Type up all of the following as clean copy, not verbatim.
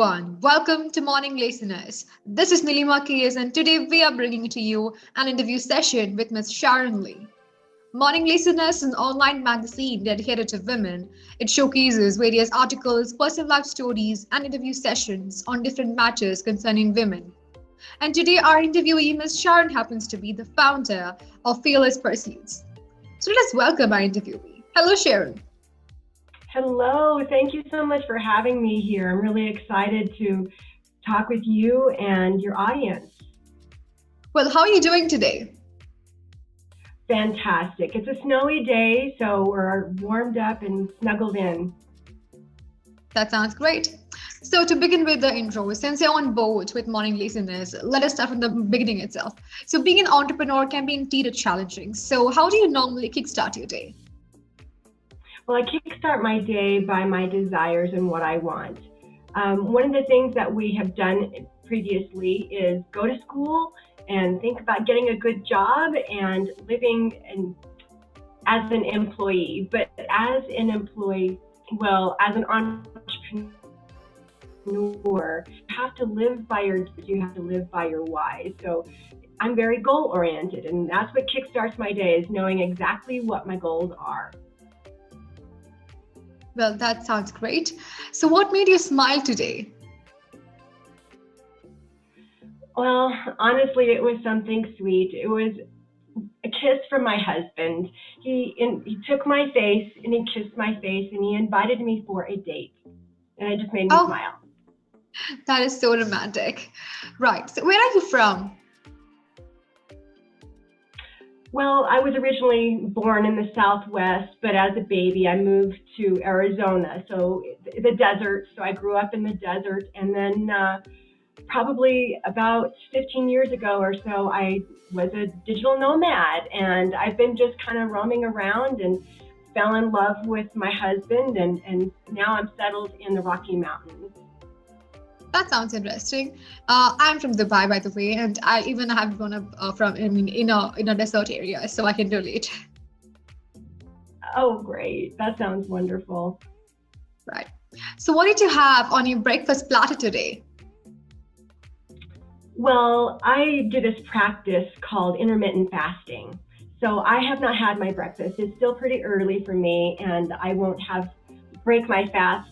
everyone, welcome to Morning Listeners. This is Nilima Keyes, and today we are bringing to you an interview session with Ms. Sharon Lee. Morning Listeners is an online magazine dedicated to women. It showcases various articles, personal life stories, and interview sessions on different matters concerning women. And today, our interviewee, Ms. Sharon, happens to be the founder of Fearless Pursuits. So let us welcome our interviewee. Hello, Sharon. Hello, thank you so much for having me here. I'm really excited to talk with you and your audience. Well, how are you doing today? Fantastic. It's a snowy day, so we're warmed up and snuggled in. That sounds great. So to begin with the intro, since you're on board with Morning Listeners, let us start from the beginning itself. So being an entrepreneur can be indeed challenging. So how do you normally kickstart your day? Well, I kickstart my day by my desires and what I want. One of the things that we have done previously is go to school and think about getting a good job and living as an employee. But as an employee, as an entrepreneur, you have to live by you have to live by your why. So I'm very goal oriented, and that's what kickstarts my day, is knowing exactly what my goals are. Well, that sounds great. So what made you smile today? Well, honestly, it was something sweet. It was a kiss from my husband. He took my face and he kissed my face and he invited me for a date. And it just made me smile. That is so romantic. Right. So where are you from? Well, I was originally born in the Southwest, but as a baby, I moved to Arizona, so the desert. So I grew up in the desert, and then probably about 15 years ago or so, I was a digital nomad, and I've been just kind of roaming around and fell in love with my husband, and now I'm settled in the Rocky Mountains. That sounds interesting. I'm from Dubai, by the way, and I even have grown up in a desert area, so I can relate. Oh, great! That sounds wonderful. Right. So, what did you have on your breakfast platter today? Well, I do this practice called intermittent fasting. So I have not had my breakfast. It's still pretty early for me, and I won't break my fast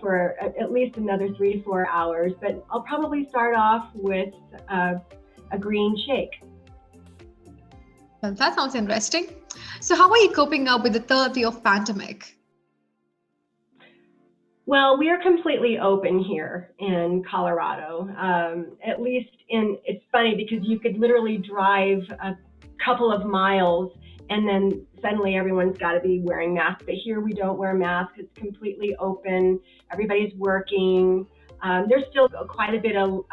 for at least another 3 to 4 hours, but I'll probably start off with a green shake. Well, that sounds interesting. So how are you coping up with the third wave of pandemic? Well, we are completely open here in Colorado. At least it's funny because you could literally drive a couple of miles and then suddenly everyone's got to be wearing masks. But here we don't wear masks. It's completely open. Everybody's working. There's still quite a bit of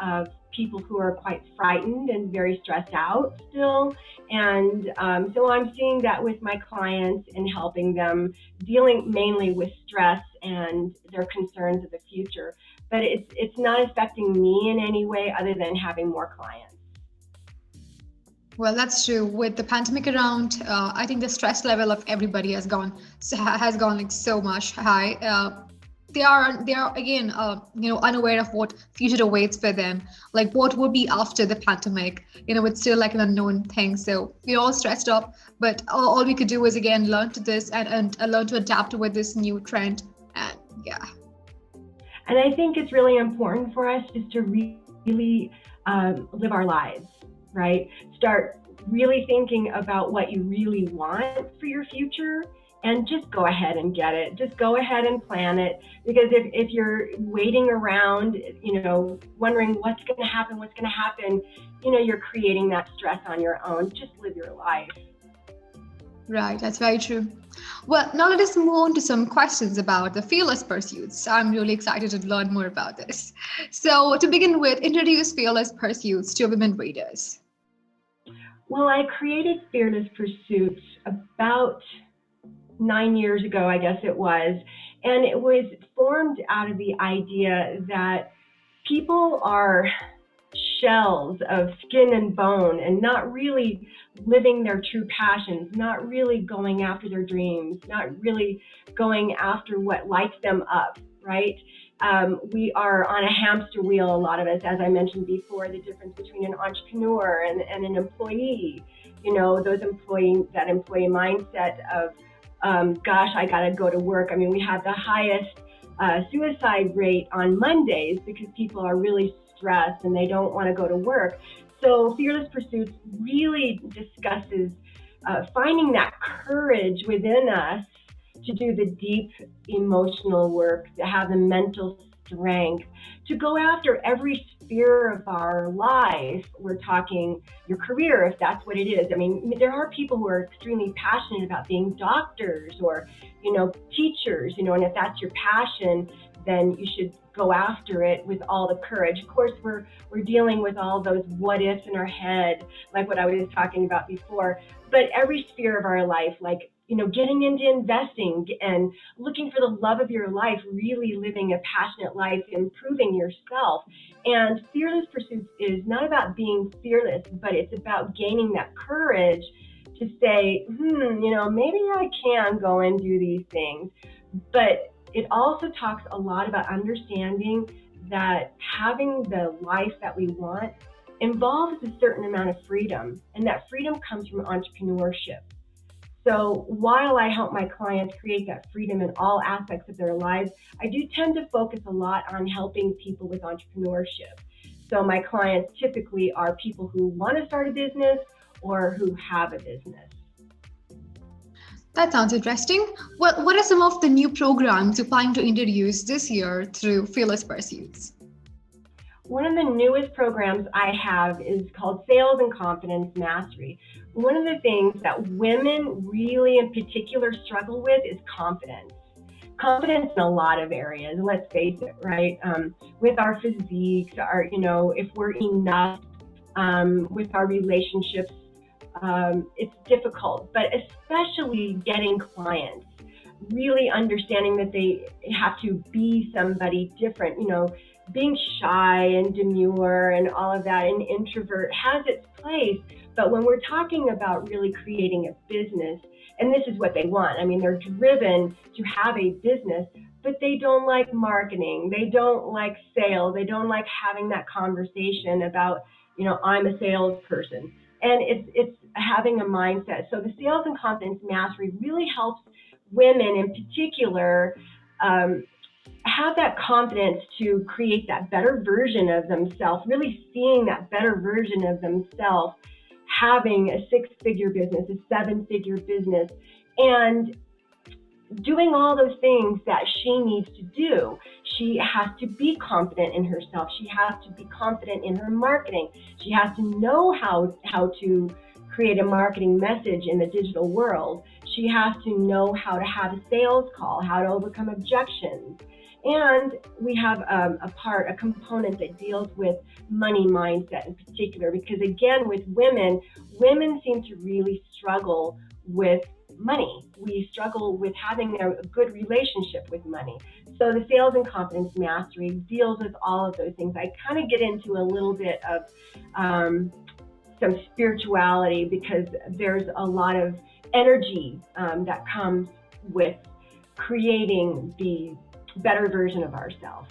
people who are quite frightened and very stressed out still. And so I'm seeing that with my clients and helping them, dealing mainly with stress and their concerns of the future. But it's not affecting me in any way other than having more clients. Well, that's true. With the pandemic around, I think the stress level of everybody has gone like so much high. They are again, unaware of what future awaits for them. Like what will be after the pandemic. It's still like an unknown thing. So we're all stressed up. But all we could do is again learn to this and learn to adapt with this new trend. And yeah. And I think it's really important for us is to really live our lives. Right? Start really thinking about what you really want for your future and just go ahead and get it. Just go ahead and plan it. Because if you're waiting around, wondering what's going to happen, you're creating that stress on your own. Just live your life. Right, that's very true. Well, now let us move on to some questions about the Fearless Pursuits. I'm really excited to learn more about this. So to begin with, introduce Fearless Pursuits to women readers. Well, I created Fearless Pursuits about 9 years ago, I guess it was. And it was formed out of the idea that people are shells of skin and bone and not really living their true passions, not really going after their dreams, not really going after what lights them up, right? We are on a hamster wheel, a lot of us, as I mentioned before, the difference between an entrepreneur and an employee, that employee mindset of, gosh, I got to go to work. I mean, we have the highest suicide rate on Mondays because people are really stressed and they don't want to go to work. So Fearless Pursuits really discusses finding that courage within us to do the deep emotional work, to have the mental strength, to go after every sphere of our life. We're talking your career, if that's what it is. I mean, there are people who are extremely passionate about being doctors or, teachers, and if that's your passion, then you should go after it with all the courage. Of course, we're dealing with all those what ifs in our head, like what I was talking about before, but every sphere of our life, like, getting into investing and looking for the love of your life, really living a passionate life, improving yourself. And Fearless Pursuits is not about being fearless, but it's about gaining that courage to say, maybe I can go and do these things. But it also talks a lot about understanding that having the life that we want involves a certain amount of freedom, and that freedom comes from entrepreneurship. So while I help my clients create that freedom in all aspects of their lives, I do tend to focus a lot on helping people with entrepreneurship. So my clients typically are people who want to start a business or who have a business. That sounds interesting. Well, what are some of the new programs you're planning to introduce this year through Fearless Pursuits? One of the newest programs I have is called Sales and Confidence Mastery. One of the things that women really in particular struggle with is confidence. Confidence in a lot of areas, let's face it, right? With our physiques, if we're enough, with our relationships, it's difficult, but especially getting clients, really understanding that they have to be somebody different, being shy and demure and all of that, and introvert has its place. But when we're talking about really creating a business, and this is what they want, I mean, they're driven to have a business, but they don't like marketing, they don't like sales, they don't like having that conversation about, I'm a salesperson. And it's having a mindset. So the Sales and Confidence Mastery really helps women in particular have that confidence to create that better version of themselves, really seeing that better version of themselves, having a 6-figure business, a 7-figure business, and doing all those things that she needs to do. She has to be confident in herself. She has to be confident in her marketing. She has to know how to create a marketing message in the digital world. She has to know how to have a sales call, how to overcome objections. And we have a component that deals with money mindset in particular, because again, with women seem to really struggle with money. We struggle with having a good relationship with money. So the Sales and Confidence Mastery deals with all of those things. I kind of get into a little bit of some spirituality, because there's a lot of energy that comes with creating the better version of ourselves.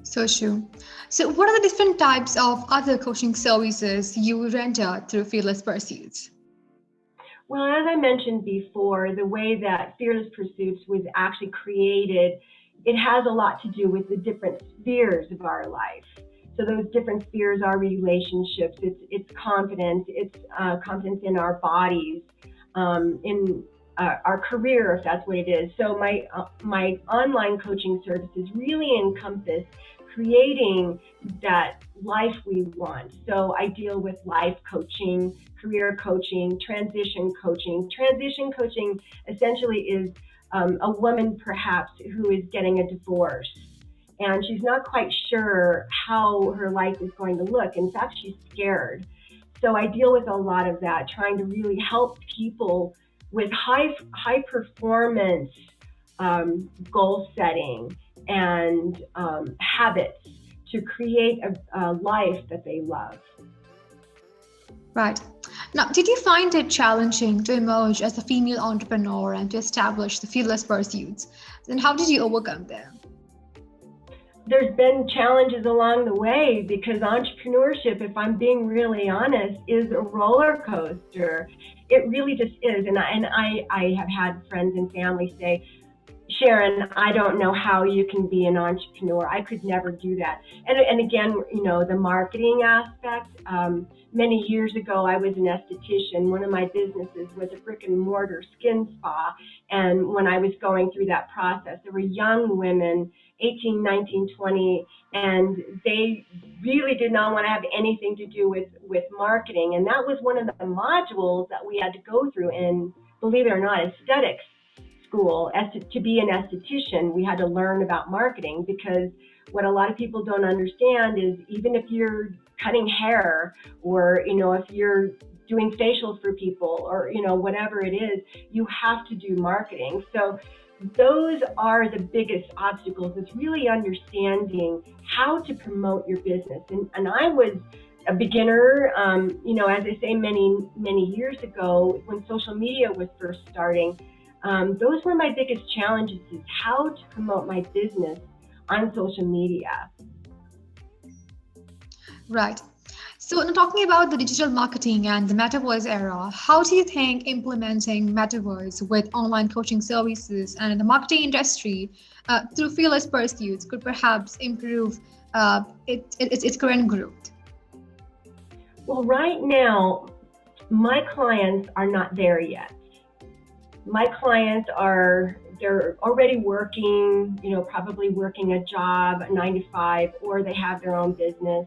So true. So what are the different types of other coaching services you render through Fearless Pursuits? Well, as I mentioned before, the way that Fearless Pursuits was actually created, it has a lot to do with the different spheres of our life. So those different spheres are relationships, it's confidence, it's confidence in our bodies, in our career, if that's what it is. So my online coaching services really encompass creating that life we want. So I deal with life coaching, career coaching, transition coaching. Transition coaching essentially is a woman perhaps who is getting a divorce, and she's not quite sure how her life is going to look. In fact, she's scared. So I deal with a lot of that, trying to really help people with high performance goal setting and habits to create a life that they love. Right. Now, did you find it challenging to emerge as a female entrepreneur and to establish the Fearless Pursuits? And how did you overcome them? there's been challenges along the way because entrepreneurship, if I'm being really honest, is a roller coaster. It really just is. And I have had friends and family say, Sharon, I don't know how you can be an entrepreneur. I could never do that. And again, the marketing aspect. Many years ago, I was an esthetician. One of my businesses was a brick and mortar skin spa. And when I was going through that process, there were young women, 18, 19, 20, and they really did not want to have anything to do with marketing. And that was one of the modules that we had to go through in, believe it or not, aesthetics school. To be an esthetician, we had to learn about marketing, because what a lot of people don't understand is, even if you're cutting hair, or if you're doing facials for people, or whatever it is, you have to do marketing. So those are the biggest obstacles, is really understanding how to promote your business. And I was a beginner, as I say, many years ago, when social media was first starting. Those were my biggest challenges, is how to promote my business on social media. Right. So, now talking about the digital marketing and the metaverse era, how do you think implementing metaverse with online coaching services and in the marketing industry through fearless pursuits could perhaps improve its current growth? Well, right now, my clients are not there yet. My clients they're already working, probably working a job, a 9 to 5, or they have their own business.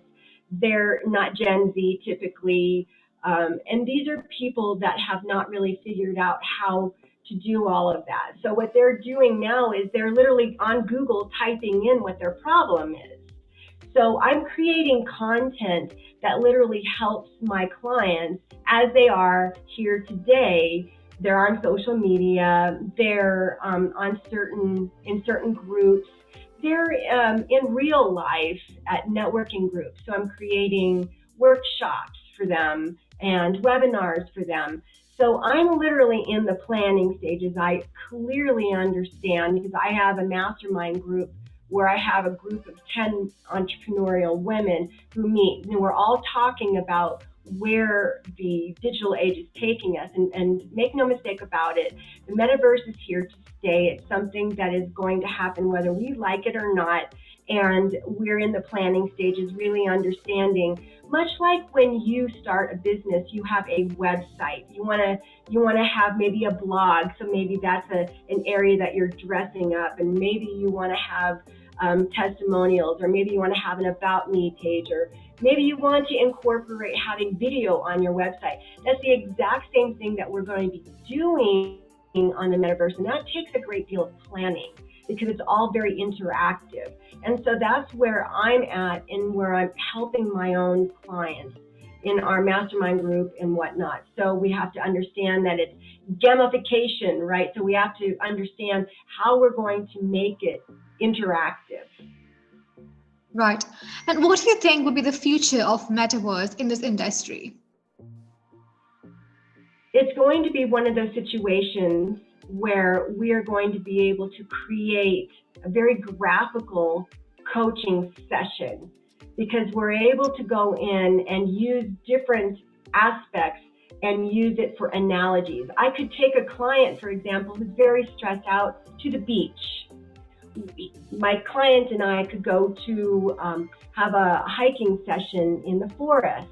They're not Gen Z typically. And these are people that have not really figured out how to do all of that. So what they're doing now is they're literally on Google typing in what their problem is. So I'm creating content that literally helps my clients as they are here today. They're on social media, they're in certain groups, they're in real life at networking groups. So I'm creating workshops for them and webinars for them. So I'm literally in the planning stages. I clearly understand, because I have a mastermind group where I have a group of 10 entrepreneurial women who meet, and we're all talking about where the digital age is taking us. And make no mistake about it, the metaverse is here to stay. It's something that is going to happen whether we like it or not. And we're in the planning stages, really understanding, much like when you start a business, you have a website. You want to have maybe a blog. So maybe that's an area that you're dressing up, and maybe you want to have testimonials, or maybe you want to have an about me page, or maybe you want to incorporate having video on your website. That's the exact same thing that we're going to be doing on the metaverse, and that takes a great deal of planning, because it's all very interactive. And so that's where I'm at, and where I'm helping my own clients in our mastermind group and whatnot. So we have to understand that it's gamification, right? So we have to understand how we're going to make it interactive. Right. And what do you think would be the future of metaverse in this industry? It's going to be one of those situations where we are going to be able to create a very graphical coaching session, because we're able to go in and use different aspects and use it for analogies. I could take a client, for example, who's very stressed out, to the beach. My client and I could go to have a hiking session in the forest.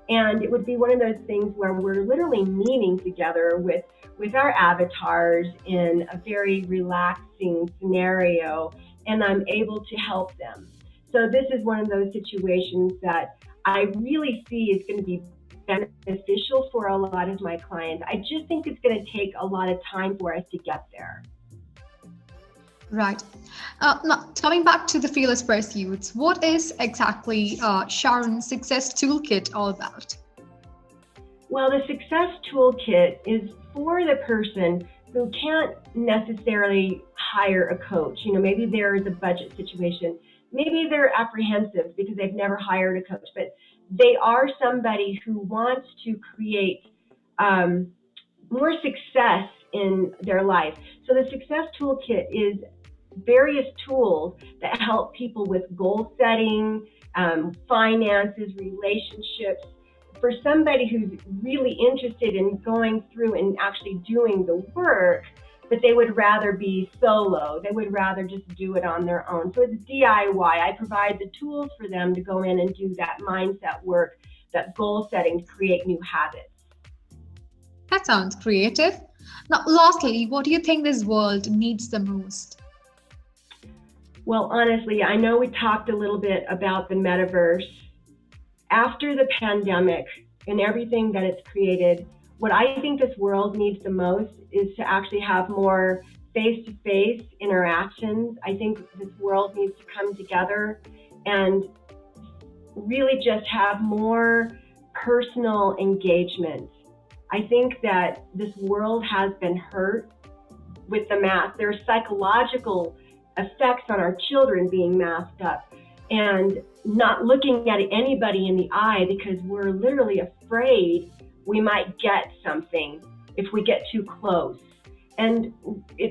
And it would be one of those things where we're literally meeting together with our avatars in a very relaxing scenario, and I'm able to help them. So this is one of those situations that I really see is going to be beneficial for a lot of my clients. I just think it's going to take a lot of time for us to get there. Right. Now, coming back to the fearless pursuits, what is exactly Sharon's success toolkit all about? Well, the success toolkit is for the person who can't necessarily hire a coach. Maybe there is a budget situation. Maybe they're apprehensive because they've never hired a coach, but they are somebody who wants to create more success in their life. So the success toolkit is various tools that help people with goal setting, finances, relationships. For somebody who's really interested in going through and actually doing the work, but they would rather be solo. They would rather just do it on their own. So it's DIY. I provide the tools for them to go in and do that mindset work, that goal setting to create new habits. That sounds creative. Now, lastly, what do you think this world needs the most? Well, honestly, I know we talked a little bit about the metaverse. After the pandemic and everything that it's created, what I think this world needs the most is to actually have more face-to-face interactions. I think this world needs to come together and really just have more personal engagement. I think that this world has been hurt with the mask. There are psychological effects on our children being masked up and not looking at anybody in the eye because we're literally afraid we might get something if we get too close. And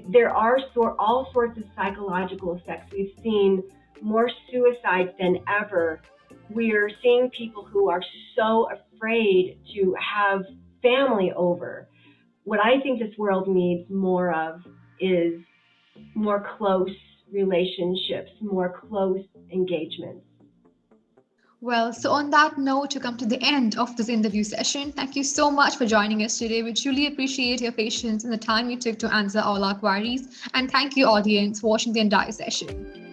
there are all sorts of psychological effects. We've seen more suicides than ever. We're seeing people who are so afraid to have family over. What I think this world needs more of is more close relationships, more close engagements. Well, so on that note, to come to the end of this interview session, thank you so much for joining us today. We truly appreciate your patience and the time you took to answer all our queries. And thank you, audience, for watching the entire session.